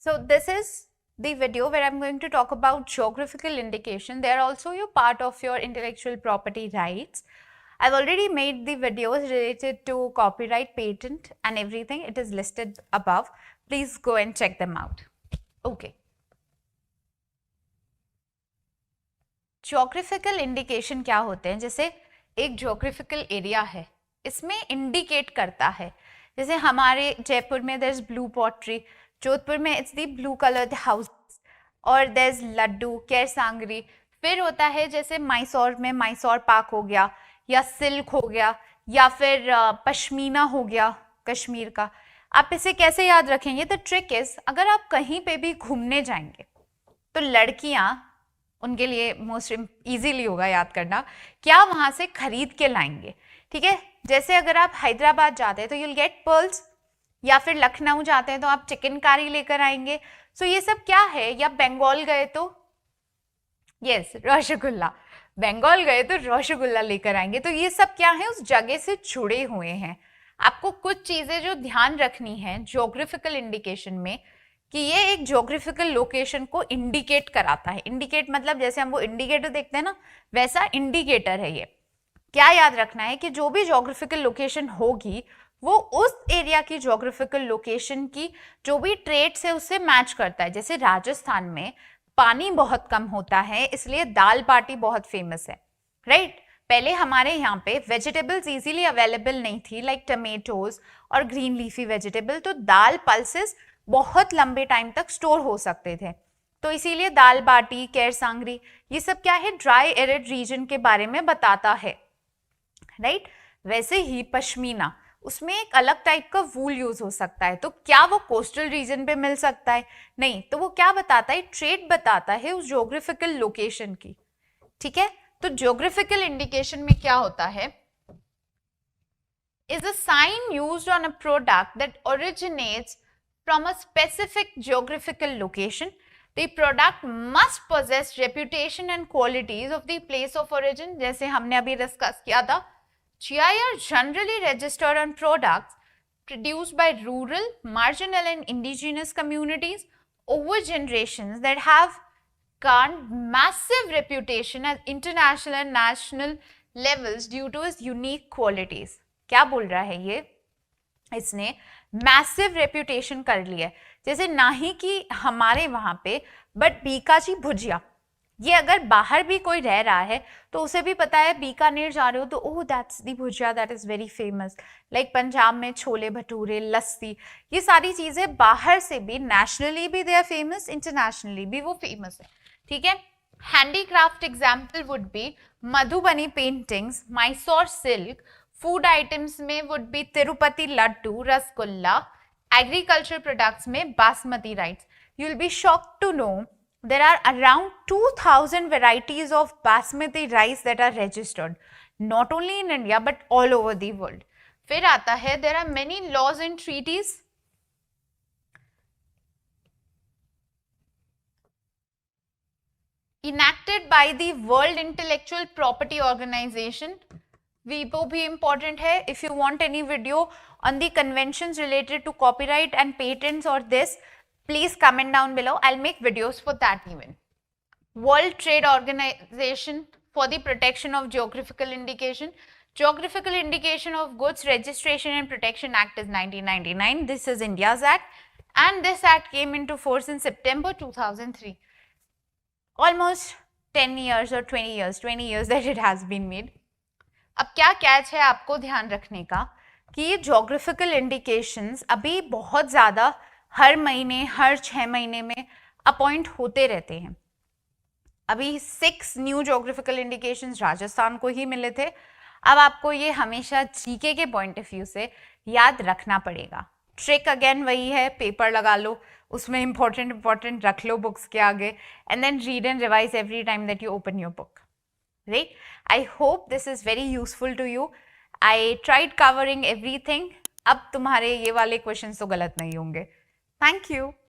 So this is the video where I'm going to talk about geographical indication. They are also your part of your intellectual property rights. I've already made the videos related to copyright, patent and everything. It is listed above. Please go and check them out. Okay. Geographical indication क्या होते हैं? जैसे एक geographical area है, इसमें indicate करता है. जैसे हमारे जयपुर में there's blue pottery, जोधपुर में it's the blue colored house, और there's लड्डू, केरसांगरी. फिर होता है जैसे मैसूर में मैसूर पाक हो गया, या सिल्क हो गया, या फिर पश्मीना हो गया कश्मीर का. आप इसे कैसे याद रखेंगे? द ट्रिक इज, अगर आप कहीं पे भी घूमने जाएंगे तो लड़कियां, उनके लिए मोस्ट इजीली होगा याद करना, क्या वहां से खरीद के लाएंगे. ठीक है, जैसे अगर आप हैदराबाद जाते हैं तो यूल गेट पर्ल्स, या फिर लखनऊ जाते हैं तो आप चिकनकारी लेकर आएंगे. सो ये सब क्या है? या बंगाल गए तो यस रसगुल्ला, बंगाल गए तो रसगुल्ला लेकर आएंगे. तो ये सब क्या है? उस जगह से जुड़े हुए हैं. आपको कुछ चीजें जो ध्यान रखनी है ज्योग्राफिकल इंडिकेशन में, कि ये एक ज्योग्राफिकल लोकेशन को इंडिकेट कराता है. इंडिकेट मतलब जैसे हम वो इंडिकेटर देखते हैं ना, वैसा इंडिकेटर है ये. क्या याद रखना है कि जो भी ज्योग्राफिकल लोकेशन होगी वो उस एरिया की ज्योग्राफिकल लोकेशन की जो भी ट्रेट्स है उससे मैच करता है. जैसे राजस्थान में पानी बहुत कम होता है, इसलिए दाल बाटी बहुत फेमस है, राइट. पहले हमारे यहाँ पे वेजिटेबल्स इजीली अवेलेबल नहीं थी, लाइक टमेटोज और ग्रीन लीफी वेजिटेबल, तो दाल पल्सेस बहुत लंबे टाइम तक स्टोर हो सकते थे. तो इसीलिए दाल बाटी, केरसांगरी, ये सब क्या है? ड्राई एरिड रीजन के बारे में बताता है, राइट. वैसे ही पश्मीना, उसमें एक अलग टाइप का वूल यूज हो सकता है. तो क्या वो कोस्टल रीजन पे मिल सकता है? नहीं. तो वो क्या बताता है? ट्रेड बताता है उस ज्योग्राफिकल लोकेशन की. ठीक है, तो ज्योग्राफिकल इंडिकेशन में क्या होता है? Is a sign used on a product that originates from a specific geographical location. The product must possess reputation and qualities of the place of origin. जैसे हमने अभी डिस्कस किया था, GIR generally registered on products produced by rural, marginal and indigenous communities over generations that have garnered massive reputation at international and national levels due to its unique qualities. क्या बोल रहा है ये? इसने massive reputation कर लिया है. जैसे ना ही कि हमारे वहां पे, बट बीकाजी भुजिया, ये अगर बाहर भी कोई रह रहा है तो उसे भी पता है. बीकानेर जा रहे हो तो oh that's the bhujia, that is very famous. Like Punjab में छोले भटूरे, लस्सी, ये सारी चीजें बाहर से भी, नेशनली भी दे आर फेमस, इंटरनेशनली भी वो फेमस है. ठीक है. Handicraft example would be Madhubani paintings, Mysore silk. Food items में would be Tirupati laddu, rasgulla. Agriculture products में basmati rice. You will be shocked to know there are around 2000 varieties of basmati rice that are registered, not only in India but all over the world. फिर आता है, there are many laws and treaties enacted by the World Intellectual Property Organization. वो भी important है. If you want any video on the conventions related to copyright and patents or this, please comment down below. I'll make videos for that even. World Trade Organization for the Protection of Geographical Indication. Geographical Indication of Goods Registration and Protection Act is 1999. This is India's act, and this act came into force in September 2003. Almost 10 years or 20 years that it has been made. अब क्या catch है आपको ध्यान रखने का कि ये geographical indications अभी बहुत ज़्यादा हर महीने, हर 6 महीने में अपॉइंट होते रहते हैं. अभी 6 न्यू ज्योग्राफिकल इंडिकेशंस राजस्थान को ही मिले थे. अब आपको ये हमेशा जीके के पॉइंट ऑफ व्यू से याद रखना पड़ेगा. ट्रिक अगेन वही है, पेपर लगा लो, उसमें इंपॉर्टेंट रख लो बुक्स के आगे, and then read and revise every time that you open your book, right. I hope this is very useful to you. I tried covering everything. अब तुम्हारे ये वाले क्वेश्चन तो गलत नहीं होंगे. Thank you.